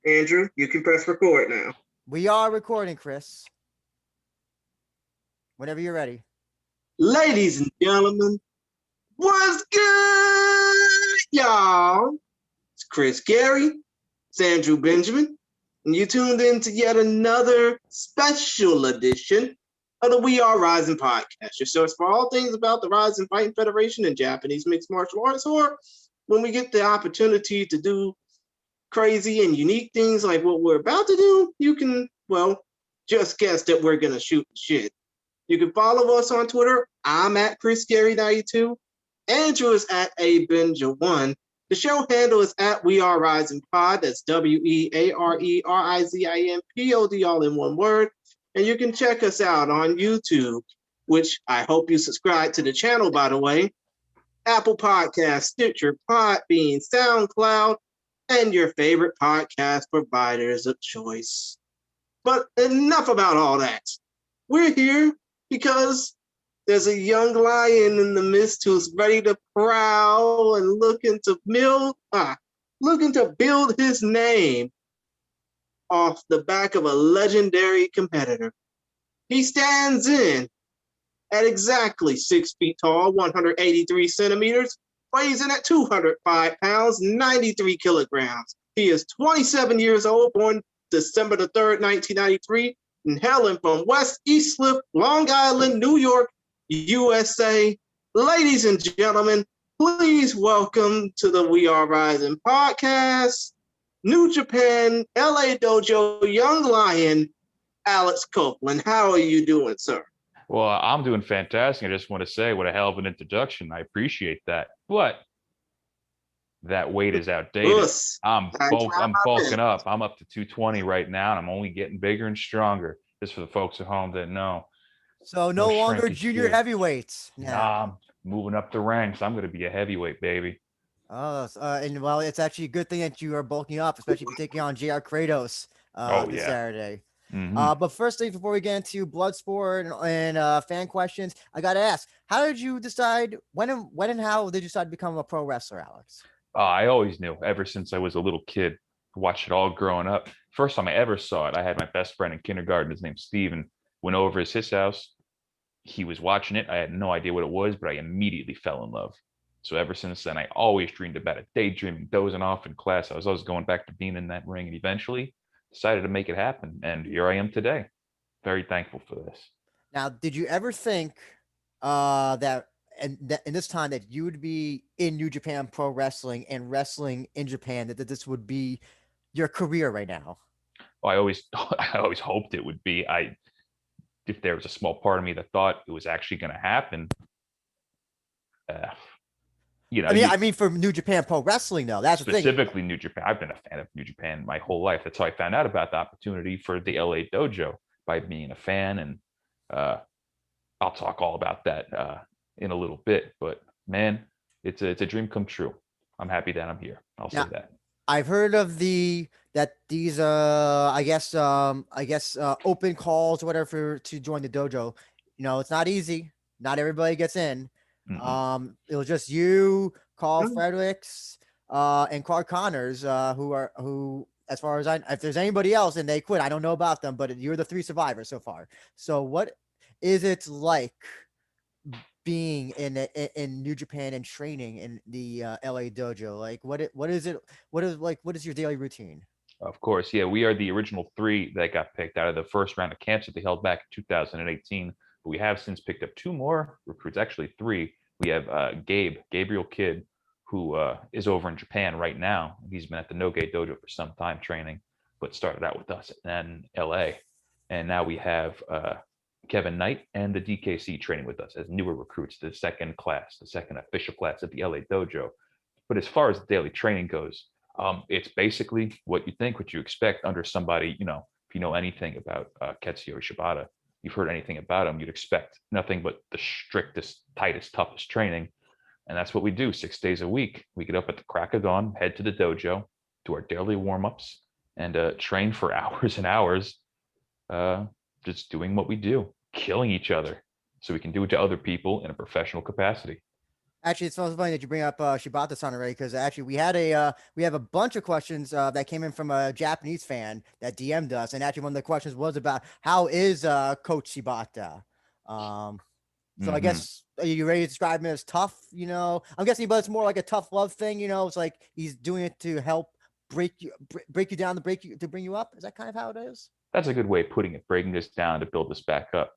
Andrew, you can press record now. We are recording, Chris. Whenever you're ready. Ladies and gentlemen, what's good, y'all? It's Chris Gary, it's Andrew Benjamin, and you tuned in to yet another special edition of the We Are Rizin podcast, your source for all things about the Rizin Fighting Federation and Japanese mixed martial arts, or when we get the opportunity to do crazy and unique things like what we're about to do, you can, well, just guess that we're going to shoot the shit. You can follow us on Twitter. I'm at ChrisGary92. Andrew is at ABenja1. The show handle is at We Are Rizin Pod. That's WeAreRizinPod, all in one word. And you can check us out on YouTube, which I hope you subscribe to the channel, by the way. Apple Podcasts, Stitcher, Podbean, Soundcloud, and your favorite podcast providers of choice. But enough about all that. We're here because there's a young lion in the midst who's ready to prowl and looking to build his name off the back of a legendary competitor. He stands in at exactly 6 feet tall, 183 centimeters, weighs in at 205 pounds, 93 kilograms. He is 27 years old, born December the 3rd, 1993, and hailing from West Eastliff, Long Island, New York, USA. Ladies and gentlemen, please welcome to the We Are Rizin podcast, New Japan, LA Dojo, Young Lion, Alex Coughlin. How are you doing, sir? Well, I'm doing fantastic. I just want to say what a hell of an introduction. I appreciate that. But that weight is outdated. I'm bulking up. I'm up to 220 right now, and I'm only getting bigger and stronger. Just for the folks at home that know. So no longer junior heavyweights. Nah, I'm moving up the ranks. I'm going to be a heavyweight, baby. Oh, and well, it's actually a good thing that you are bulking up, especially if you're taking on JR Kratos this Saturday. Mm-hmm. But first thing, before we get into Bloodsport and fan questions, I got to ask, how did you decide, when and how did you decide to become a pro wrestler, Alex? I always knew ever since I was a little kid. Watched it all growing up. First time I ever saw it, I had my best friend in kindergarten. His name's Steven. Went over to his house. He was watching it. I had no idea what it was, but I immediately fell in love. So ever since then, I always dreamed about it. Daydreaming, dozing off in class. I was always going back to being in that ring, and eventually decided to make it happen. And here I am today. Very thankful for this. Now, did you ever think that in this time that you would be in New Japan Pro Wrestling and wrestling in Japan, that this would be your career right now? Well, I always hoped it would be. If there was a small part of me that thought it was actually going to happen, I mean, for New Japan Pro Wrestling, though, that's specifically New Japan. I've been a fan of New Japan my whole life. That's how I found out about the opportunity for the LA Dojo, by being a fan, and I'll talk all about that in a little bit. But man, it's a dream come true. I'm happy that I'm here. I'll say that. I've heard of these open calls or whatever to join the dojo. You know, it's not easy. Not everybody gets in. Mm-hmm. It was just you, Carl Fredericks, and Clark Connors, who, as far as if there's anybody else and they quit, I don't know about them, but you're the 3 survivors so far. So what is it like being in New Japan and training in the LA dojo? Like, what is your daily routine? Of course, yeah, we are the original 3 that got picked out of the first round of camps that they held back in 2018. But we have since picked up 2 more recruits, actually 3. We have Gabriel Kidd, who is over in Japan right now. He's been at the Noge Dojo for some time training, but started out with us in LA. And now we have Kevin Knight and the DKC training with us as newer recruits, the second official class at the LA Dojo. But as far as daily training goes, it's basically what you expect under somebody, if you know anything about Katsuyori Shibata, you've heard anything about him, you'd expect nothing but the strictest, tightest, toughest training. And that's what we do 6 days a week. We get up at the crack of dawn, head to the dojo, do our daily warm-ups, and train for hours and hours, just doing what we do, killing each other, so we can do it to other people in a professional capacity. Actually, it's so funny that you bring up Shibata-san already, because actually we have a bunch of questions that came in from a Japanese fan that DM'd us, and actually one of the questions was about how is Coach Shibata. So I guess are you ready to describe him as tough? You know, I'm guessing, but it's more like a tough love thing. You know, it's like he's doing it to help break you down, to bring you up. Is that kind of how it is? That's a good way of putting it, breaking us down to build us back up.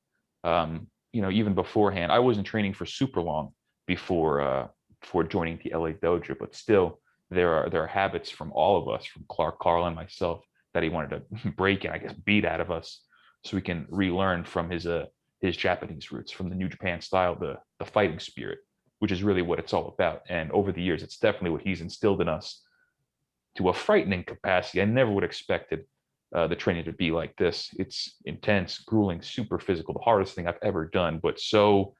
You know, even beforehand, I wasn't training for super long before joining the LA Dojo, but still there are habits from all of us, from Clark, Carl, and myself, that he wanted to break and I guess beat out of us, so we can relearn from his Japanese roots, from the New Japan style, the fighting spirit, which is really what it's all about. And over the years, it's definitely what he's instilled in us to a frightening capacity. I never would have expected the training to be like this. It's intense, grueling, super physical, the hardest thing I've ever done, but so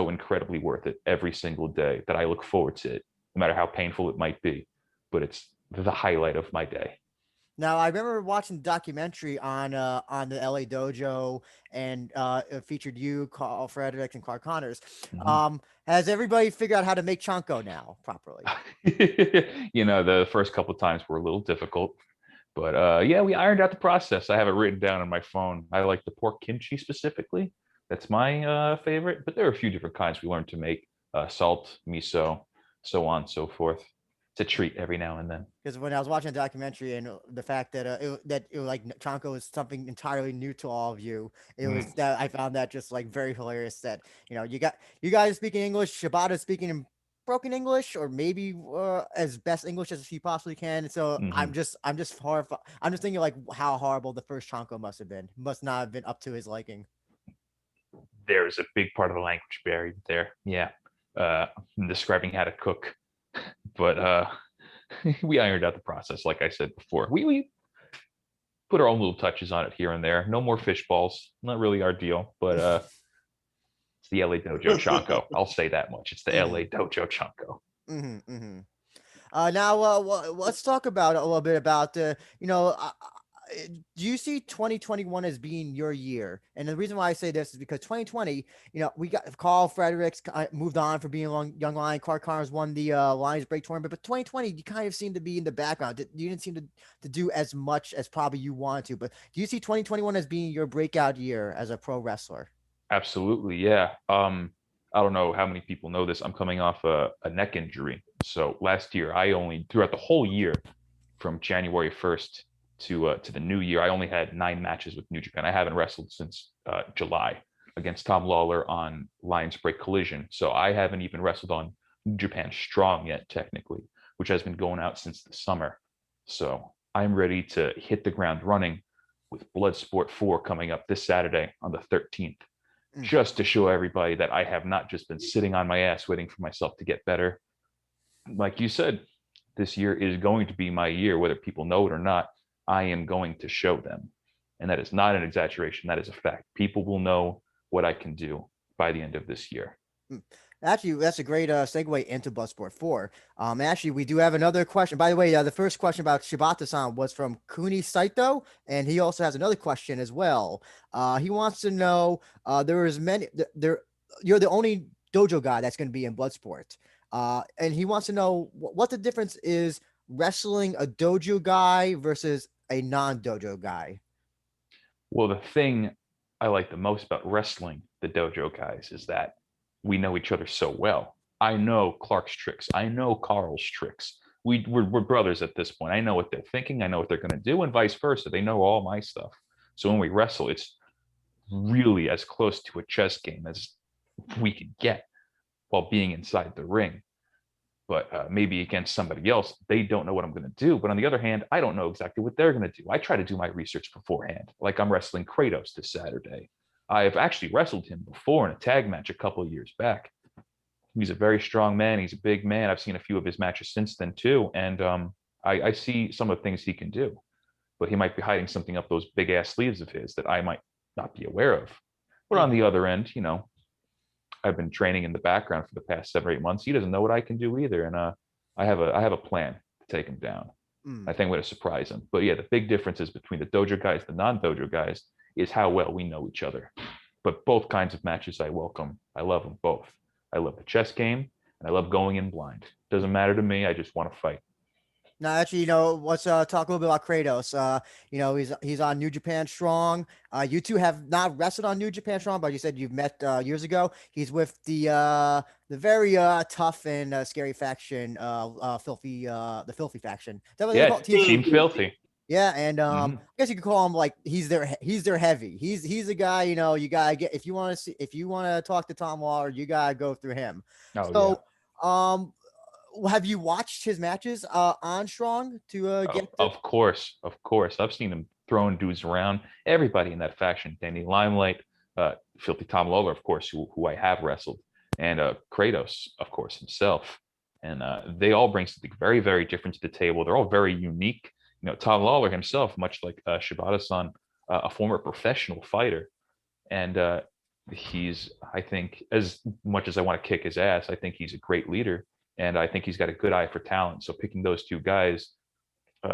incredibly worth it every single day, that I look forward to it, no matter how painful it might be. But it's the highlight of my day. Now, I remember watching the documentary on the LA Dojo, and it featured you, Carl Fredericks, and Clark Connors. Has everybody figured out how to make Chanko now properly? You know, the first couple of times were a little difficult, but yeah, we ironed out the process. I have it written down on my phone. I like the pork kimchi specifically. That's my favorite, but there are a few different kinds we learned to make: salt, miso, so on and so forth. It's a treat every now and then. Because when I was watching the documentary, and the fact that it was like Chanko was something entirely new to all of you, it was that I found that just like very hilarious. That you guys speaking English, Shibata speaking in broken English, or maybe as best English as he possibly can. So I'm just horrified. I'm just thinking like how horrible the first Chanko must have been. Must not have been up to his liking. There's a big part of the language buried there. Yeah, describing how to cook, but we ironed out the process. Like I said before, we put our own little touches on it here and there. No more fish balls, not really our deal, but it's the LA Dojo Chanko. I'll say that much. It's the LA Dojo Chanko. Now, let's talk about a little bit about do you see 2021 as being your year? And the reason why I say this is because 2020, we got Carl Fredericks moved on for being a young lion. Clark Connors won the Lions Break tournament, but 2020, you kind of seem to be in the background. You didn't seem to do as much as probably you wanted to. But do you see 2021 as being your breakout year as a pro wrestler? Absolutely, yeah. I don't know how many people know this. I'm coming off a neck injury. So last year, throughout the whole year, from January 1st to the new year, I only had 9 matches with New Japan. I haven't wrestled since July against Tom Lawler on Lions Break Collision. So I haven't even wrestled on New Japan Strong yet, technically, which has been going out since the summer. So I'm ready to hit the ground running with Bloodsport 4 coming up this Saturday on the 13th, just to show everybody that I have not just been sitting on my ass waiting for myself to get better. Like you said, this year is going to be my year, whether people know it or not. I am going to show them. And that is not an exaggeration. That is a fact. People will know what I can do by the end of this year. Actually, that's a great segue into Bloodsport 4. Actually, we do have another question. By the way, the first question about Shibata-san was from Kuni Saito, and he also has another question as well. He wants to know, you're the only dojo guy that's going to be in Bloodsport. And he wants to know what the difference is wrestling a dojo guy versus a non-dojo guy. Well, the thing I like the most about wrestling the dojo guys is that we know each other so well. I know Clark's tricks. I know Carl's tricks. We're brothers at this point. I know what they're thinking. I know what they're going to do, and vice versa. They know all my stuff. So when we wrestle, it's really as close to a chess game as we can get while being inside the ring. But maybe against somebody else, they don't know what I'm going to do. But on the other hand, I don't know exactly what they're going to do. I try to do my research beforehand. Like I'm wrestling Kratos this Saturday. I've actually wrestled him before in a tag match a couple of years back. He's a very strong man. He's a big man. I've seen a few of his matches since then too. And I see some of the things he can do. But he might be hiding something up those big ass sleeves of his that I might not be aware of. But on the other end, I've been training in the background for the past 7 or 8 months. He doesn't know what I can do either. And I have a plan to take him down. I think I'm going to surprise him. But yeah, the big differences between the dojo guys, the non-dojo guys, is how well we know each other. But both kinds of matches I welcome. I love them both. I love the chess game. and I love going in blind. Doesn't matter to me. I just want to fight. Now, actually, let's talk a little bit about Kratos. He's on New Japan Strong. You two have not wrestled on New Japan Strong, but you said you've met years ago. He's with the very tough and scary faction, the Filthy faction. Yeah, Team Filthy. Yeah, and I guess you could call him like he's their heavy. He's a guy, you gotta get if you want to talk to Tom Lawler, you gotta go through him. Have you watched his matches on Strong to get? Of course. I've seen him throwing dudes around. Everybody in that faction, Danny Limelight, Filthy Tom Lawler, of course, who I have wrestled, and Kratos, of course, himself. And they all bring something very, very different to the table. They're all very unique. Tom Lawler himself, much like Shibata-san, a former professional fighter, and he's, I think, as much as I want to kick his ass, I think he's a great leader, and I think he's got a good eye for talent. So picking those two guys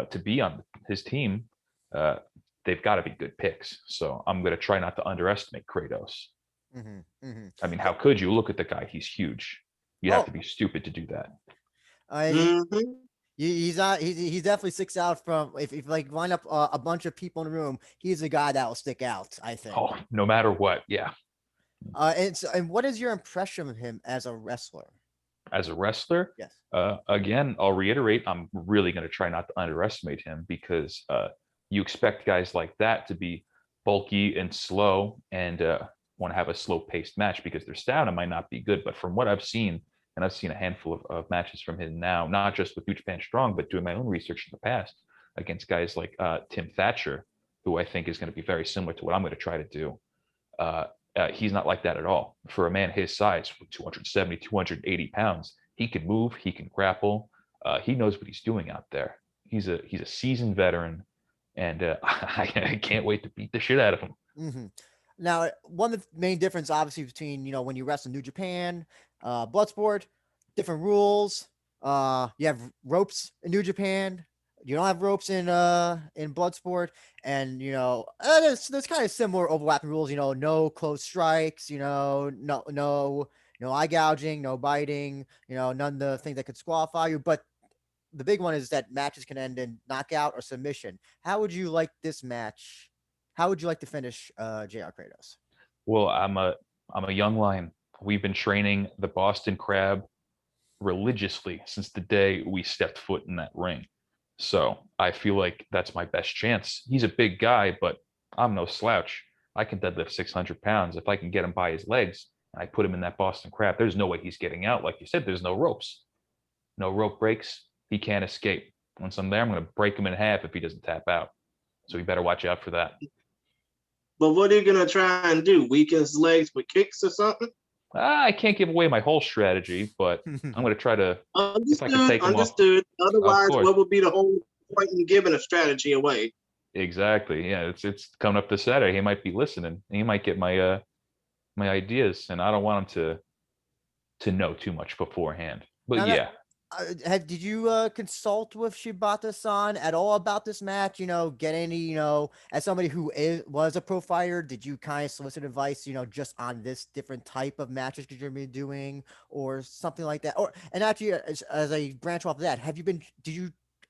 to be on his team, they've got to be good picks. So I'm going to try not to underestimate Kratos. I mean, how could you? Look at the guy; he's huge. You'd have to be stupid to do that. He's definitely sticks out from if like line up a bunch of people in the room, he's a guy that will stick out, I think. Oh, no matter what, yeah. And what is your impression of him as a wrestler? As a wrestler, yes. Again, I'll reiterate, I'm really going to try not to underestimate him, because you expect guys like that to be bulky and slow and want to have a slow-paced match because their stamina might not be good. But from what I've seen, and I've seen a handful of matches from him now, not just with New Japan Strong, but doing my own research in the past against guys like Tim Thatcher, who I think is going to be very similar to what I'm going to try to do. He's not like that at all. For a man his size, 270, 280 pounds, he can move, he can grapple. He knows what he's doing out there. He's a seasoned veteran, and I can't wait to beat the shit out of him. Now, one of the main difference, obviously, between when you wrestle in New Japan, Bloodsport, different rules. You have ropes in New Japan. You don't have ropes in Bloodsport, and there's kind of similar overlapping rules. No close strikes. No eye gouging, no biting. None of the things that could disqualify you. But the big one is that matches can end in knockout or submission. How would you like this match? How would you like to finish JR Kratos? Well, I'm a young lion. We've been training the Boston Crab religiously since the day we stepped foot in that ring. So I feel like that's my best chance. He's a big guy, but I'm no slouch. I can deadlift 600 pounds. If I can get him by his legs and I put him in that Boston Crab, there's no way he's getting out. Like you said, there's no ropes. No rope breaks. He can't escape. Once I'm there, I'm going to break him in half if he doesn't tap out. So you better watch out for that. But what are you going to try and do? Weaken his legs with kicks or something? I can't give away my whole strategy, but I'm going to try to. Understood. Otherwise, what would be the whole point in giving a strategy away? Exactly. Yeah, it's coming up this Saturday. He might be listening. He might get my my ideas, and I don't want him to know too much beforehand. But yeah. Did you consult with Shibata-san at all about this match? Get any, as somebody who was a pro fighter, did you kind of solicit advice, just on this different type of matches you're going to be doing or something like that? And actually, as a branch off of that,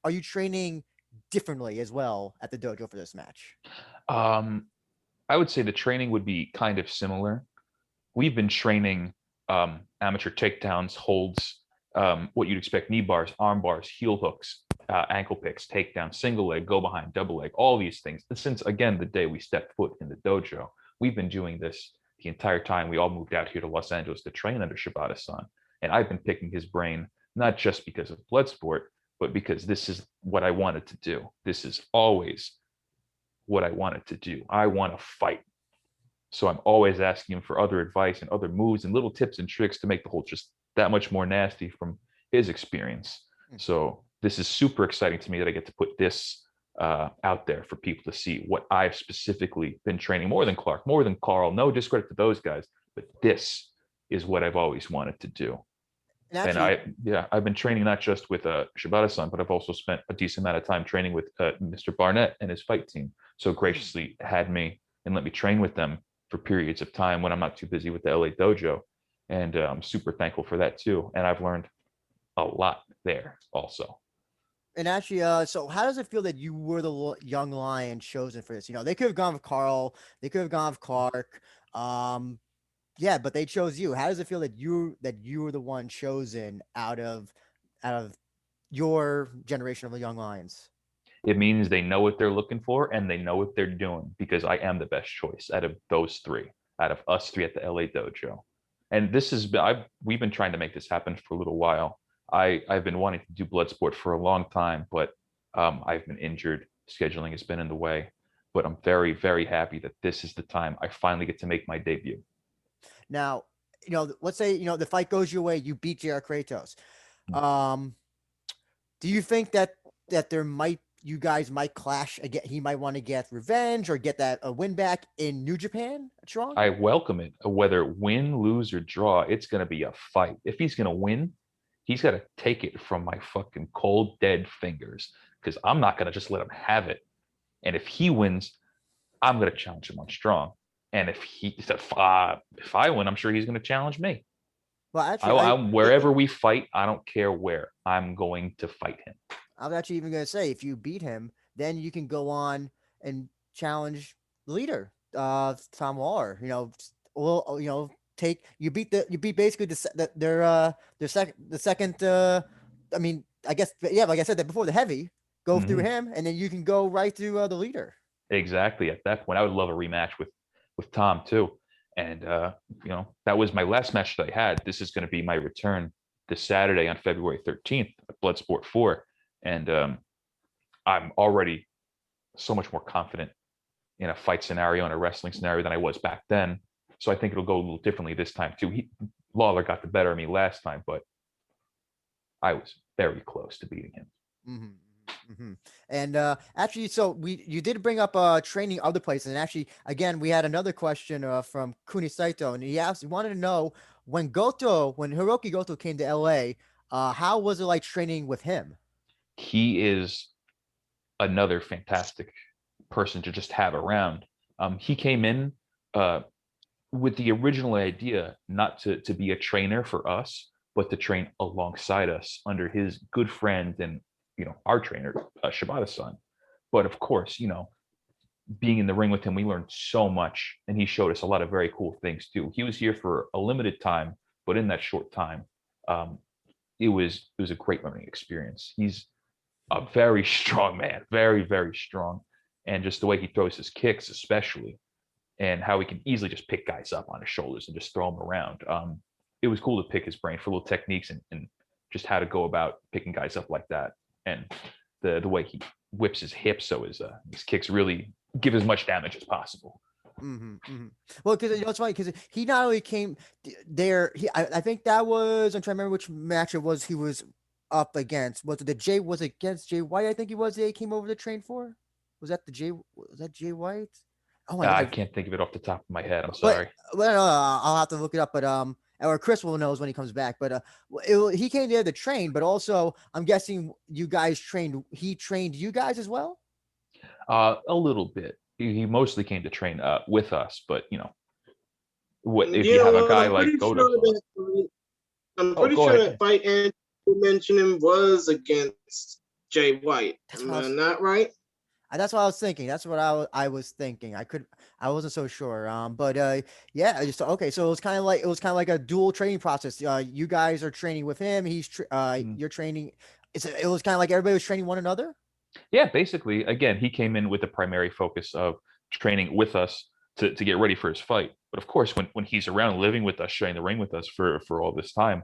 are you training differently as well at the dojo for this match? I would say the training would be kind of similar. We've been training amateur takedowns, holds, what you'd expect: knee bars, arm bars, heel hooks, ankle picks, takedown, single leg, go behind, double leg, all these things. Since, again, the day we stepped foot in the dojo, we've been doing this the entire time we all moved out here to Los Angeles to train under Shibata-san. And I've been picking his brain, not just because of Bloodsport, but because this is what I wanted to do. This is always what I wanted to do. I want to fight. So I'm always asking him for other advice and other moves and little tips and tricks to make the whole just that much more nasty from his experience. So this is super exciting to me that I get to put this out there for people to see what I've specifically been training, more than Clark, more than Carl. No discredit to those guys, but this is what I've always wanted to do. And I've been training not just with Shibata-san, but I've also spent a decent amount of time training with Mr. Barnett and his fight team. So graciously had me and let me train with them for periods of time when I'm not too busy with the LA dojo. and I'm super thankful for that too. And I've learned a lot there also. And actually, so how does it feel that you were the young lion chosen for this? You know, they could have gone with Carl, they could have gone with Clark, yeah, but they chose you. How does it feel that you were the one chosen out of your generation of the young lions? It means they know what they're looking for and they know what they're doing, because I am the best choice out of those three, out of us three at the LA dojo. And this has been, we've been trying to make this happen for a little while. I've been wanting to do Bloodsport for a long time, but I've been injured. Scheduling has been in the way, but I'm very, very happy that this is the time I finally get to make my debut. Now, you know, let's say, you know, the fight goes your way, you beat JR Kratos. Um, do you think that you guys might clash again? He might want to get revenge or get that a win back in New Japan, Sean? I welcome it. Whether win, lose, or draw, it's going to be a fight. If he's going to win, he's got to take it from my fucking cold, dead fingers, because I'm not going to just let him have it. And if he wins, I'm going to challenge him on strong. And if I win, I'm sure he's going to challenge me. Well, actually, wherever we fight, I don't care where, I'm going to fight him. I was actually even going to say, if you beat him, then you can go on and challenge the leader, Tom Waller. You know, well, you know, you beat basically the second. I mean, I guess, yeah, like I said that before, the heavy go through him, and then you can go right to the leader. Exactly. At that point, I would love a rematch with Tom too. And you know, that was my last match that I had. This is going to be my return this Saturday on February 13th at Bloodsport 4. And I'm already so much more confident in a fight scenario and a wrestling scenario than I was back then. So I think it'll go a little differently this time too. Lawler got the better of me last time, but I was very close to beating him. And actually, so you did bring up training other places, and actually, again, we had another question from Kuni Saito, and he wanted to know when Hiroki Goto came to LA, how was it like training with him? He is another fantastic person to just have around. He came in with the original idea not to be a trainer for us, but to train alongside us under his good friend and, you know, our trainer, Shibata-san. But of course, you know, being in the ring with him, we learned so much, and he showed us a lot of very cool things too. He was here for a limited time, but in that short time, it was a great learning experience. He's a very strong man, very, very strong. And just the way he throws his kicks, especially, and how he can easily just pick guys up on his shoulders and just throw them around. It was cool to pick his brain for little techniques and just how to go about picking guys up like that. And the way he whips his hips so his kicks really give as much damage as possible. Well, because you know it's funny because he not only came there. I think that was, I'm trying to remember which match it was. He was up against, was it against Jay White? I think he was. He came over to train for. Was that Jay White? Oh my God. I can't think of it off the top of my head. I'm sorry. Well, I'll have to look it up. But or Chris will knows when he comes back. But he came there to train. But also, I'm guessing you guys trained. He trained you guys as well. A little bit. He mostly came to train with us. But you know, if you have a guy like Goto? I'm pretty sure that fight Andrew mentioning was against Jay White. Am I not right? That's what I was thinking. That's what I was thinking. I wasn't so sure. But yeah, I just okay. So it was kind of like a dual training process. You guys are training with him. You're training. It was kind of like everybody was training one another. Yeah, basically. Again, he came in with the primary focus of training with us to get ready for his fight. But of course, when he's around, living with us, sharing the ring with us for all this time,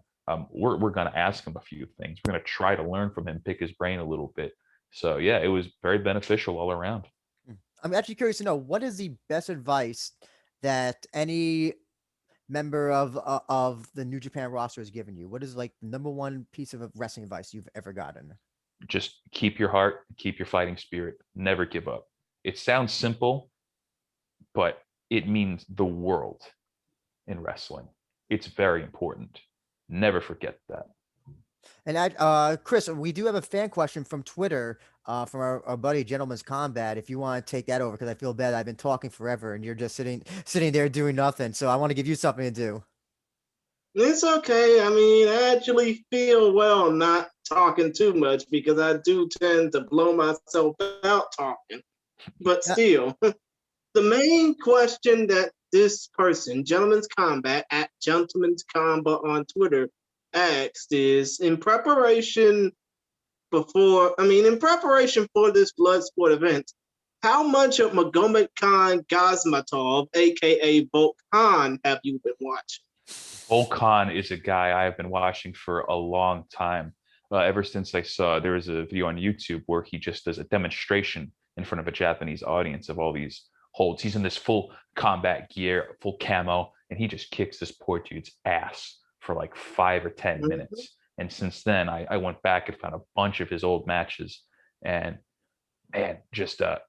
we're going to ask him a few things. We're going to try to learn from him, pick his brain a little bit. So yeah, it was very beneficial all around. I'm actually curious to know, what is the best advice that any member of the New Japan roster has given you? What is like the number one piece of wrestling advice you've ever gotten? Just keep your heart, keep your fighting spirit, never give up. It sounds simple, but it means the world in wrestling. It's very important. Never forget that. And Chris, we do have a fan question from Twitter, from our buddy Gentleman's Combat. If you want to take that over, because I feel bad. I've been talking forever, and you're just sitting there doing nothing. So I want to give you something to do. It's okay. I mean, I actually feel well not talking too much because I do tend to blow myself out talking. But still, the main question that this person, Gentleman's Combat at Gentleman's Combat on Twitter, asked is in preparation for this Bloodsport event, how much of Magomed Khan Gazmatov, aka Volkan, have you been watching? Volkan is a guy I've been watching for a long time. Ever since I saw there was a video on YouTube where he just does a demonstration in front of a Japanese audience of all these holds. He's in this full combat gear, full camo, and he just kicks this poor dude's ass for like 5 or 10 minutes. And since then, I went back and found a bunch of his old matches, and man, just the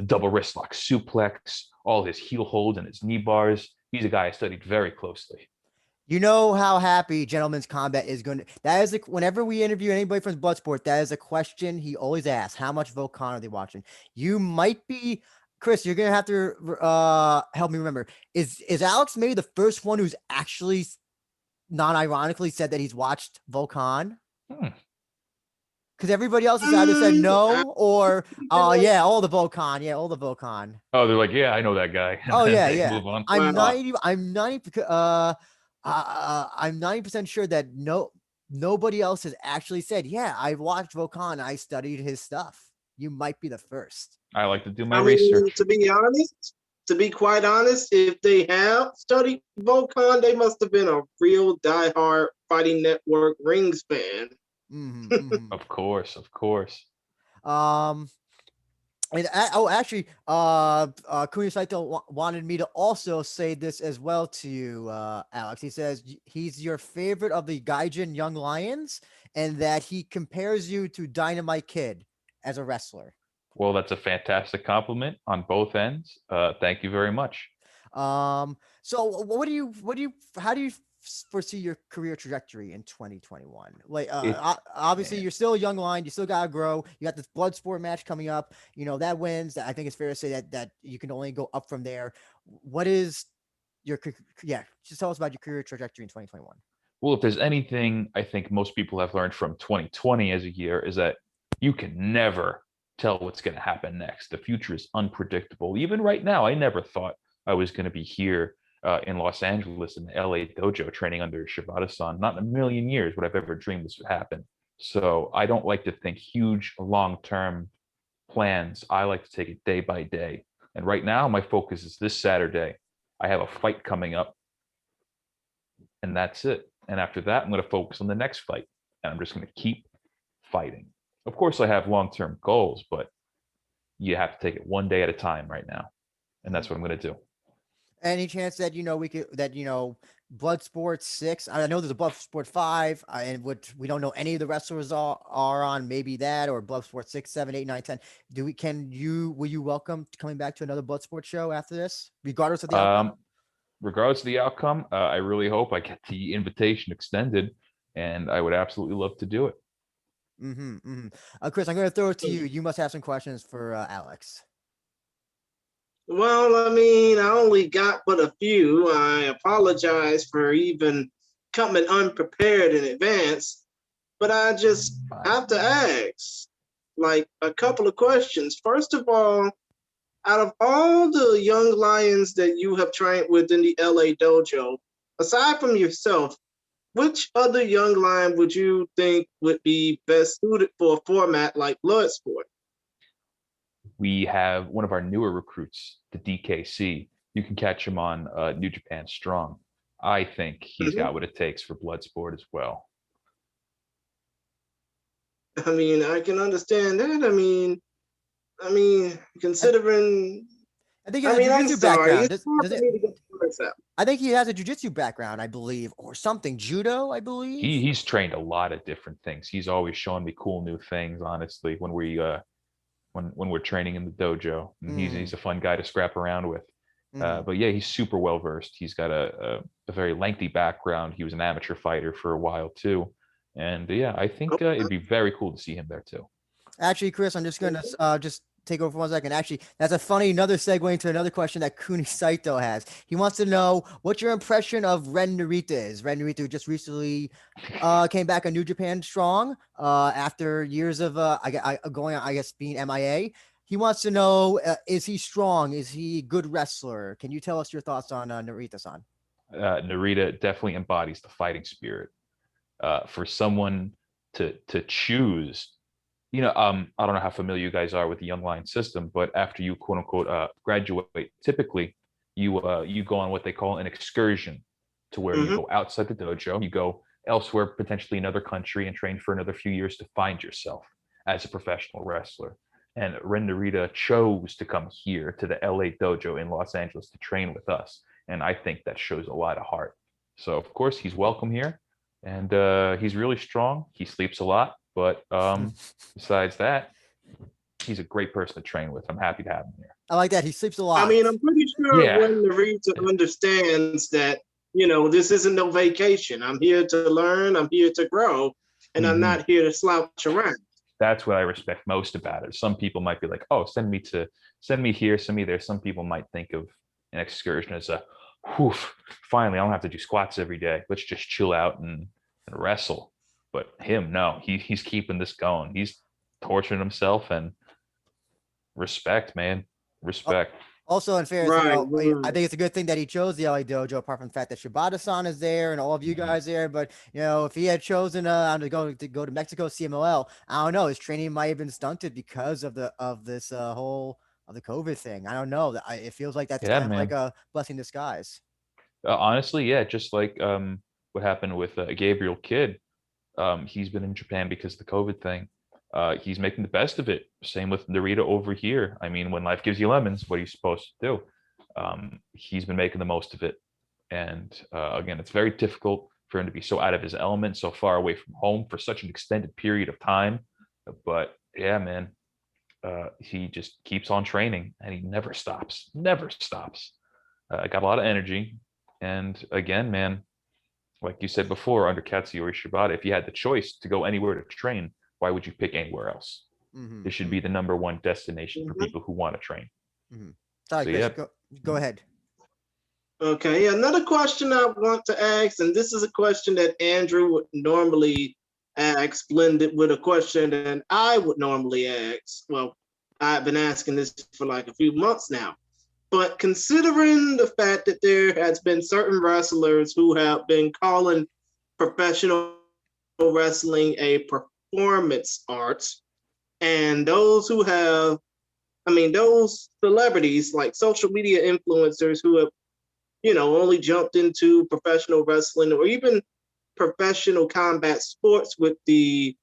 double wrist lock suplex, all his heel holds and his knee bars. He's a guy I studied very closely. You know how happy Gentleman's Combat is going to. That is whenever we interview anybody from Bloodsport, that is a question he always asks. How much Volkan are they watching? You might be, Chris, you're going to have to help me remember. Is Alex maybe the first one who's actually non-ironically said that he's watched Volkan? Because everybody else has either said no or yeah, all the Volkan. Yeah, all the Volkan. Oh, they're like, yeah, I know that guy. Oh yeah, yeah. I'm 90% sure that nobody else has actually said, yeah, I watched Volkan. I studied his stuff. You might be the first. I like to do my research. To be quite honest, if they have studied Volkan, they must have been a real diehard Fighting Network Rings fan. Of course. And actually, Kunio Saito wanted me to also say this as well to you, Alex. He says he's your favorite of the Gaijin Young Lions, and that he compares you to Dynamite Kid as a wrestler. Well, that's a fantastic compliment on both ends. Thank you very much. So how do you foresee your career trajectory in 2021? Like, obviously you're still a young lion, you still gotta grow. You got this Bloodsport match coming up, that wins. I think it's fair to say that you can only go up from there. What is your just tell us about your career trajectory in 2021. Well, if there's anything I think most people have learned from 2020 as a year, is that you can never tell what's going to happen next. The future is unpredictable. Even right now, I never thought I was going to be here in Los Angeles in the LA dojo training under Shibata-san. Not in a million years would I've ever dreamed this would happen. So I don't like to think huge long-term plans. I like to take it day by day. And right now my focus is this Saturday. I have a fight coming up, and that's it. And after that, I'm going to focus on the next fight, and I'm just going to keep fighting. Of course, I have long-term goals, but you have to take it one day at a time right now. And that's what I'm going to do. Any chance that, Bloodsport 6, I know there's a Bloodsport 5, and which we don't know any of the wrestlers are on, maybe that, or Bloodsport 6, 7, 8, 9, 10. Will you welcome coming back to another Bloodsport show after this, regardless of the outcome? Regardless of the outcome, I really hope I get the invitation extended, and I would absolutely love to do it. Chris, I'm going to throw it to you. You must have some questions for Alex. Well, I only got but a few. I apologize for even coming unprepared in advance, but I just have to ask, like, a couple of questions. First of all, out of all the young lions that you have trained with in the LA dojo, aside from yourself, which other young lion would you think would be best suited for a format like Bloodsport? We have one of our newer recruits, the DKC. You can catch him on New Japan Strong. I think he's got what it takes for Bloodsport as well. I can understand that. Considering, I think he has a jiu-jitsu background. I think he has a jiu-jitsu background, I believe, or something. Judo, I believe. He's trained a lot of different things. He's always showing me cool new things, honestly, when we're training in the dojo. He's a fun guy to scrap around with. But yeah, he's super well versed. He's got a very lengthy background. He was an amateur fighter for a while too. And yeah, I think it'd be very cool to see him there too. Actually, Chris, I'm just going to just take over for 1 second. Actually, that's another segue into another question that Kuni Saito has. He wants to know what your impression of Ren Narita is. Ren Narita just recently came back on New Japan Strong after years of being MIA. He wants to know, is he strong? Is he a good wrestler? Can you tell us your thoughts on Narita-san? Narita definitely embodies the fighting spirit. For someone to choose, I don't know how familiar you guys are with the Young Lion system, but after you quote unquote graduate, typically you go on what they call an excursion, to where you go outside the dojo, you go elsewhere, potentially another country, and train for another few years to find yourself as a professional wrestler. And Ren Narita chose to come here to the LA dojo in Los Angeles to train with us, and I think that shows a lot of heart. So of course he's welcome here, and he's really strong. He sleeps a lot, but besides that, he's a great person to train with. I'm happy to have him here. I like that. He sleeps a lot. I mean, I'm pretty sure Yeah. Ren Narita understands that, this isn't no vacation. I'm here to learn, I'm here to grow, and I'm not here to slouch around. That's what I respect most about it. Some people might be like, oh, send me here, send me there. Some people might think of an excursion as a, whew, finally, I don't have to do squats every day. Let's just chill out and wrestle. But him, no, he's keeping this going. He's torturing himself, and respect, man. Respect. Also, in fairness, I think it's a good thing that he chose the LA dojo, apart from the fact that Shibata-san is there and all of you guys there. But if he had chosen to go to Mexico CMLL, I don't know, his training might have been stunted because of the COVID thing. I don't know. It feels like that's kind of like a blessing in disguise. Honestly, yeah, just like what happened with Gabriel Kidd. He's been in Japan because of the COVID thing. He's making the best of it. Same with Narita over here. I mean, when life gives you lemons, what are you supposed to do? He's been making the most of it. And again, it's very difficult for him to be so out of his element, so far away from home for such an extended period of time. But yeah, man, he just keeps on training, and he never stops. Got a lot of energy. And again, man, like you said before, under Katsuyori Shibata, if you had the choice to go anywhere to train, why would you pick anywhere else? This should be the number one destination for people who want to train. Sorry, Chris, go ahead. Okay, another question I want to ask, and this is a question that Andrew would normally ask, blended with a question that I would normally ask. Well, I've been asking this for like a few months now. But considering the fact that there has been certain wrestlers who have been calling professional wrestling a performance art, and those who have, those celebrities like social media influencers who have, only jumped into professional wrestling or even professional combat sports with the,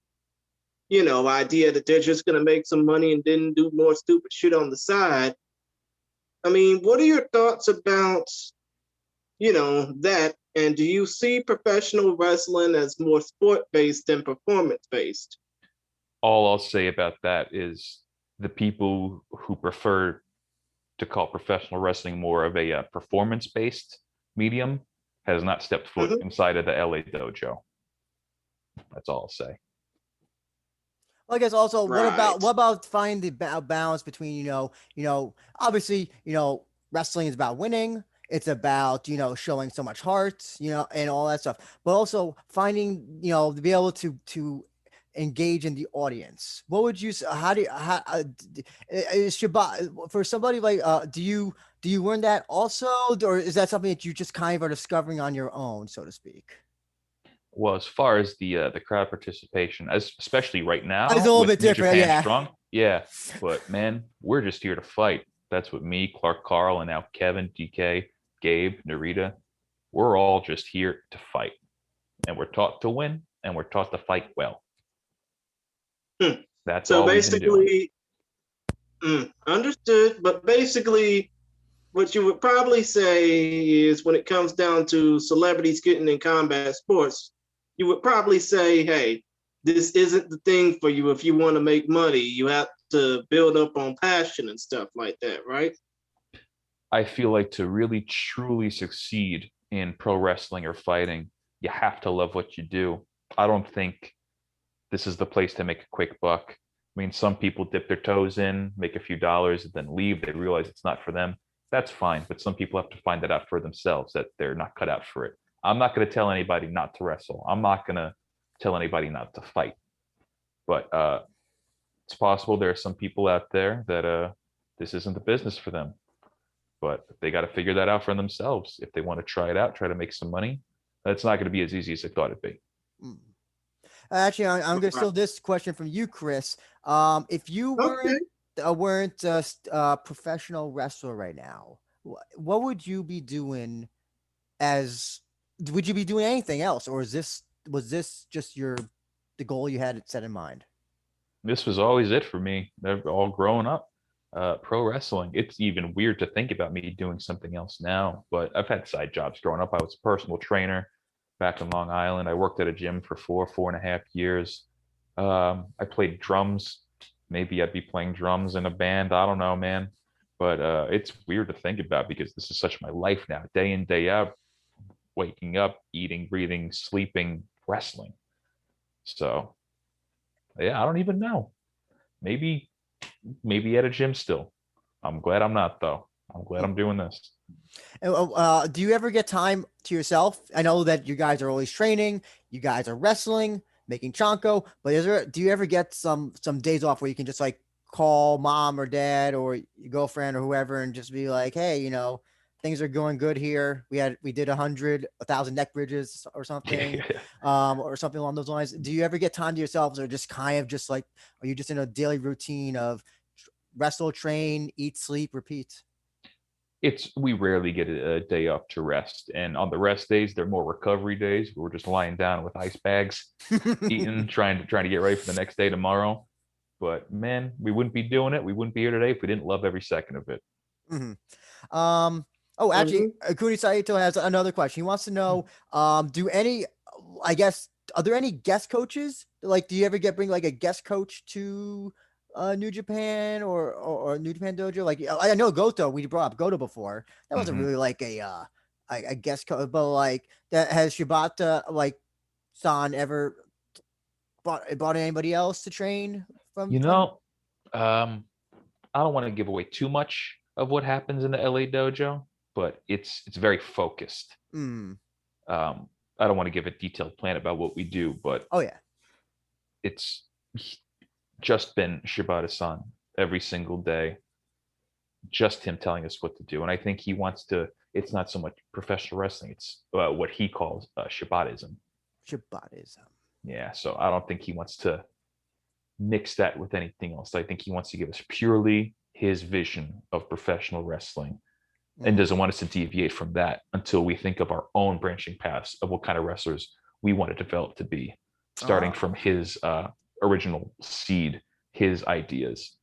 idea that they're just going to make some money and then do more stupid shit on the side. What are your thoughts about, that? And do you see professional wrestling as more sport-based than performance-based? All I'll say about that is the people who prefer to call professional wrestling more of a performance-based medium has not stepped foot inside of the LA dojo. That's all I'll say. Well, I guess also, what about finding the balance between, obviously, wrestling is about winning. It's about, showing so much heart, and all that stuff, but also finding, to be able to engage in the audience. What would you say? Is Shibata, for somebody like, do you learn that also, or is that something that you just kind of are discovering on your own, so to speak? Well, as far as the crowd participation, especially right now, it's a little bit different, Japan Strong, yeah. But man, we're just here to fight. That's what me, Clark, Carl, and now Kevin, DK, Gabe, Narita, we're all just here to fight, and we're taught to win, and we're taught to fight well. That's so all basically, understood. But basically, what you would probably say is, when it comes down to celebrities getting in combat sports, you would probably say, hey, this isn't the thing for you. If you want to make money, you have to build up on passion and stuff like that, right? I feel like to really truly succeed in pro wrestling or fighting, you have to love what you do. I don't think this is the place to make a quick buck. mean, some people dip their toes in, make a few dollars, and then leave. They realize it's not for them. That's fine. But some people have to find that out for themselves, that they're not cut out for it. I'm not going to tell anybody not to wrestle. I'm not going to tell anybody not to fight. But it's possible there are some people out there that this isn't the business for them. But they got to figure that out for themselves. If they want to try it out, try to make some money, it's not going to be as easy as they thought it'd be. Actually, I'm going to steal this question from you, Chris. If you weren't a professional wrestler right now, what would you be doing? Would you be doing anything else, or was this just the goal you had set in mind? This was always it for me. All growing up, pro wrestling. It's even weird to think about me doing something else now, but I've had side jobs growing up. I was a personal trainer back in Long Island. I worked at a gym for 4.5 years. I played drums. Maybe I'd be playing drums in a band. I don't know, man. But it's weird to think about because this is such my life now, day in, day out, waking up, eating, breathing, sleeping, wrestling. So, yeah, I don't even know. Maybe at a gym still. I'm glad I'm not, though. I'm glad I'm doing this. Do you ever get time to yourself? I know that you guys are always training, you guys are wrestling, making Chanko, but do you ever get some days off where you can just like call mom or dad or your girlfriend or whoever and just be like, hey, things are going good here. We did 1,000 neck bridges or something, or something along those lines. Do you ever get time to yourselves, or just kind of just like, are you just in a daily routine of wrestle, train, eat, sleep, repeat? We rarely get a day off to rest, and on the rest days, they're more recovery days. We're just lying down with ice bags, eating, trying to get ready for the next day tomorrow. But man, we wouldn't be doing it. We wouldn't be here today if we didn't love every second of it. Mm-hmm. Oh, actually, Kuni Saito has another question. He wants to know, are there any guest coaches? Like, do you ever bring like a guest coach to New Japan or New Japan Dojo? Like, I know Goto, we brought up Goto before. That wasn't really like a guest coach, but like, that has Shibata, like, San ever brought anybody else to train from? I don't want to give away too much of what happens in the LA dojo, but it's very focused. I don't want to give a detailed plan about what we do, but it's just been Shibata-san every single day, just him telling us what to do. And I think he wants to, it's not so much professional wrestling, it's what he calls Shibatism. Yeah, so I don't think he wants to mix that with anything else. I think he wants to give us purely his vision of professional wrestling and doesn't want us to deviate from that until we think of our own branching paths of what kind of wrestlers we want to develop to be, starting from his original seed, his ideas.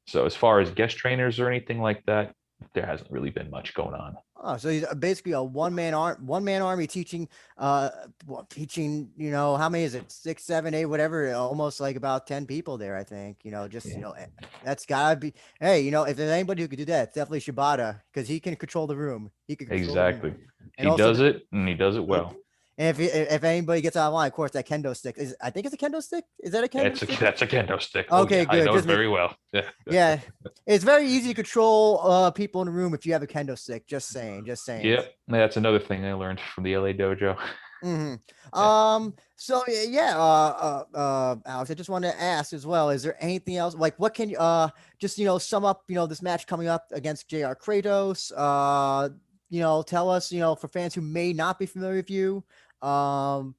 So as far as guest trainers or anything like that, there hasn't really been much going on. Oh, so he's basically a one-man army teaching, how many is it? 6, 7, 8, whatever, almost like about 10 people there, I think, that's gotta be, hey, if there's anybody who could do that, it's definitely Shibata, because he can control the room. He can control exactly. He does it, and he does it well. And if anybody gets out of line, of course, that kendo stick I think it's a kendo stick. Is that a kendo stick? That's a kendo stick. Okay, good. I know it very well. Yeah, it's very easy to control people in the room if you have a kendo stick. Just saying. Yep, that's another thing I learned from the LA dojo. So Alex, I just wanted to ask as well, is there anything else, like what can you just sum up this match coming up against JR Kratos? Tell us, for fans who may not be familiar with you, tell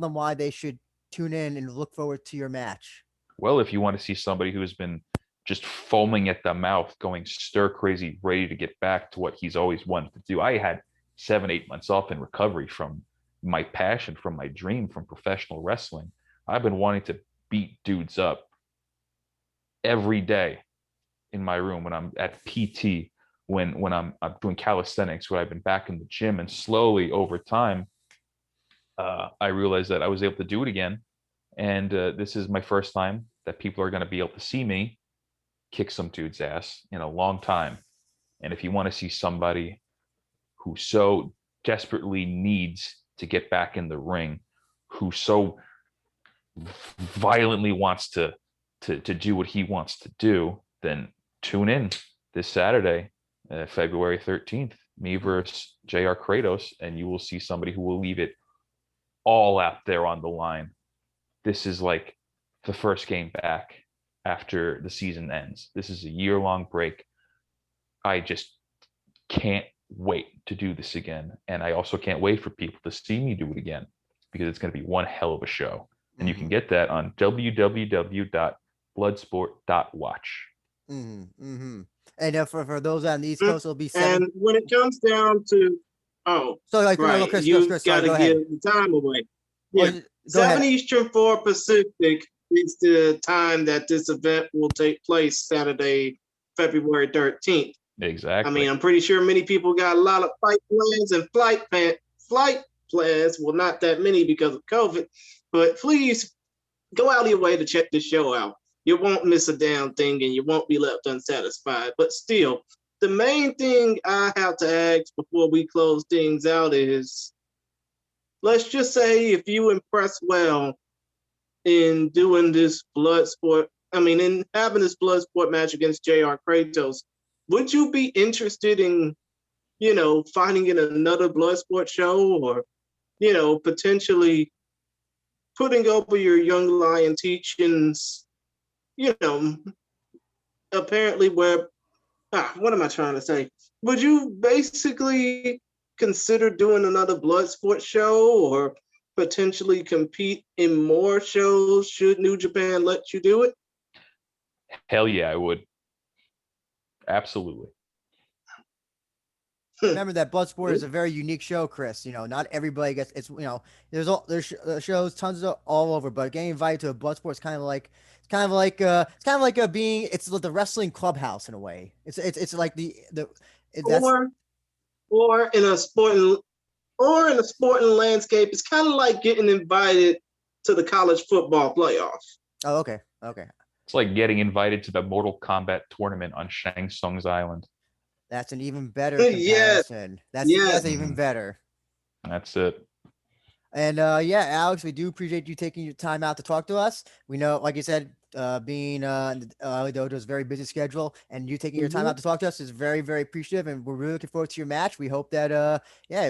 them why they should tune in and look forward to your match. Well, if you want to see somebody who has been just foaming at the mouth, going stir crazy, ready to get back to what he's always wanted to do. I had 7-8 months off in recovery from my passion, from my dream, from professional wrestling. I've been wanting to beat dudes up every day in my room when I'm at PT, when I'm doing calisthenics, when I've been back in the gym, and slowly over time, I realized that I was able to do it again. And this is my first time that people are going to be able to see me kick some dude's ass in a long time. And if you want to see somebody who so desperately needs to get back in the ring, who so violently wants to to do what he wants to do, then tune in this Saturday, February 13th, me versus JR Kratos, and you will see somebody who will leave it all out there on the line. This is like the first game back after the season ends. This is a year-long break. I just can't wait to do this again. And I also can't wait for people to see me do it again, because it's going to be one hell of a show. And you can get that on www.bloodsport.watch. And for those on the East Coast, it'll be 7. And when it comes down to, right, Chris, you Chris, got to go give ahead. the time away. Yeah, go 7 ahead. Eastern, 4 Pacific is the time that this event will take place, Saturday, February 13th. Exactly. I mean, I'm pretty sure many people got a lot of fight plans and flight plans. Well, not that many because of COVID, but please go out of your way to check this show out. You won't miss a damn thing and you won't be left unsatisfied. But still, the main thing I have to ask before we close things out is, let's just say if you impress well in doing this Bloodsport, in having this Bloodsport match against JR Kratos, would you be interested in, fighting in another Bloodsport show, or, potentially putting over your young lion teachings, apparently what am I trying to say? Would you basically consider doing another Bloodsport show, or potentially compete in more shows should New Japan let you do it? Hell yeah, I would. Absolutely. Remember that Bloodsport is a very unique show, Chris. Not everybody gets it's. There's shows tons of all over, but getting invited to a Bloodsport is kind of like being the wrestling clubhouse in a way. It's like or in a sporting landscape, it's kind of like getting invited to the college football playoff. Oh, okay. It's like getting invited to the Mortal Kombat tournament on Shang Tsung's island. That's an even better comparison. That's even better. That's it. And Alex, we do appreciate you taking your time out to talk to us. We know, like you said, being Dojo's very busy schedule, and you taking your time out to talk to us is very, very appreciative, and we're really looking forward to your match. We hope that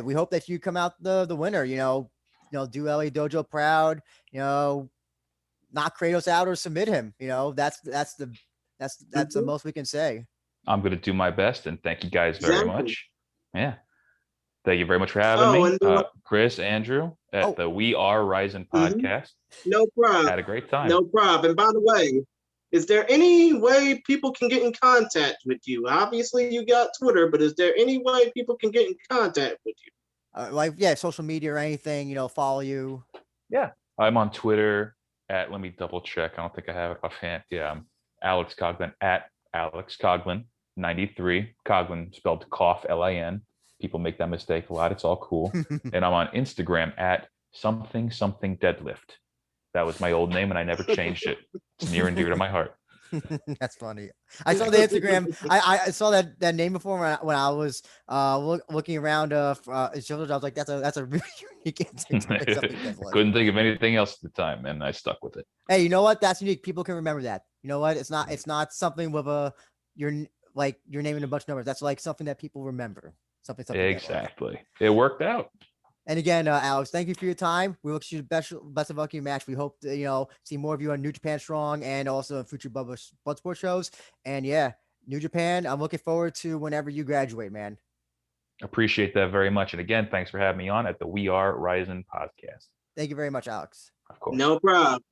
we hope that you come out the winner. Do LA Dojo proud. Knock Kratos out or submit him. That's the most we can say. I'm going to do my best, and thank you guys very much. Yeah. Thank you very much for having me. Chris, Andrew, at the We Are Rizin podcast. No problem. Had a great time. No problem. And by the way, is there any way people can get in contact with you? Obviously, you got Twitter, but is there any way people can get in contact with you? Social media or anything, follow you. Yeah. I'm on Twitter at, let me double check. I don't think I have it offhand. Yeah. I'm Alex Coughlin at Alex Coughlin 93. Coughlin spelled cough, L-I-N. People make that mistake a lot. It's all cool. And I'm on Instagram at something deadlift. That was my old name, and I never changed it. It's near and dear to my heart. That's funny. I saw the Instagram. I saw that name before when I was looking around. I was like, that's a really unique Instagram. Couldn't think of anything else at the time, and I stuck with it. Hey, you know what? That's unique. People can remember that. You know what? It's not something with you're naming a bunch of numbers. That's like something that people remember. Something. Exactly. It worked out. And again, Alex, thank you for your time. We wish you best of luck in your match. We hope to, see more of you on New Japan Strong and also in future Bloodsport shows. And New Japan, I'm looking forward to whenever you graduate, man. Appreciate that very much. And again, thanks for having me on at the We Are Rizin podcast. Thank you very much, Alex. Of course. No problem.